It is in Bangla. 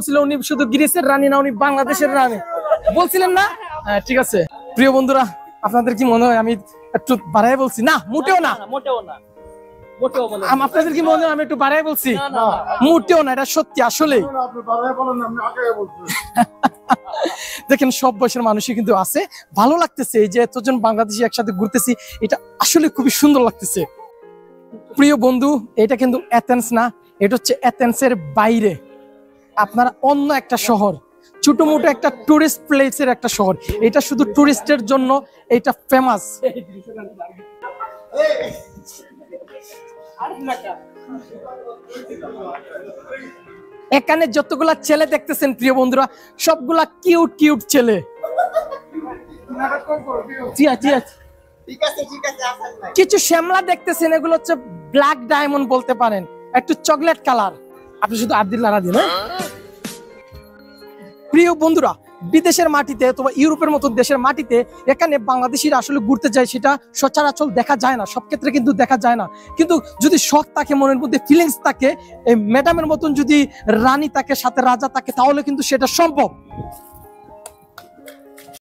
ছিল উনি শুধু গ্রিসের রানী না, উনি বাংলাদেশের রানী বলছিলেন না? হ্যাঁ ঠিক আছে। প্রিয় বন্ধুরা, আপনাদের কি মনে হয় আমি একটু বাড়াই বলছি? না, মোটেও না, মোটেও না। আপনাদের কি মনে হয় আমি একটু বাড়াই বলছি? মোটেও না, এটা সত্যি। আসলে দেখেন সব বয়সের মানুষই কিন্তু আছে। ভালো লাগতেছে এই যে এতজন বাংলাদেশি একসাথে ঘুরতেছি, এটা আসলে খুবই সুন্দর লাগতেছে। প্রিয় বন্ধু, এটা কিন্তু এথেন্স না, এটা হচ্ছে এথেন্সের বাইরে আপনার অন্য একটা শহর, ছোট মোটো একটা টুরিস্ট প্লেসের একটা শহর। এটা শুধু টুরিস্টের জন্য এটা ফেমাস। এখানে যতগুলা ছেলে দেখতেছেন প্রিয় বন্ধুরা, সবগুলা কিউট কিউট ছেলে। কিছু শ্যামলা দেখতেছেন, এগুলো হচ্ছে ব্ল্যাক ডায়মন্ড বলতে পারেন, একটু চকলেট কালার। আপনি শুধু আব্দুল্লাহ দিন। প্রিয় বন্ধুরা, বিদেশের মাটিতে অথবা ইউরোপের মতো দেশের মাটিতে এখানে বাংলাদেশিরা আসলে ঘুরতে যায়, সেটা সচরাচর দেখা যায় না, সব ক্ষেত্রে কিন্তু দেখা যায় না। কিন্তু যদি শখ থাকে, মনের মধ্যে ফিলিংস থাকে, এই ম্যাডামের মতন যদি রানী থাকে, সাথে রাজা থাকে, তাহলে কিন্তু সেটা সম্ভব।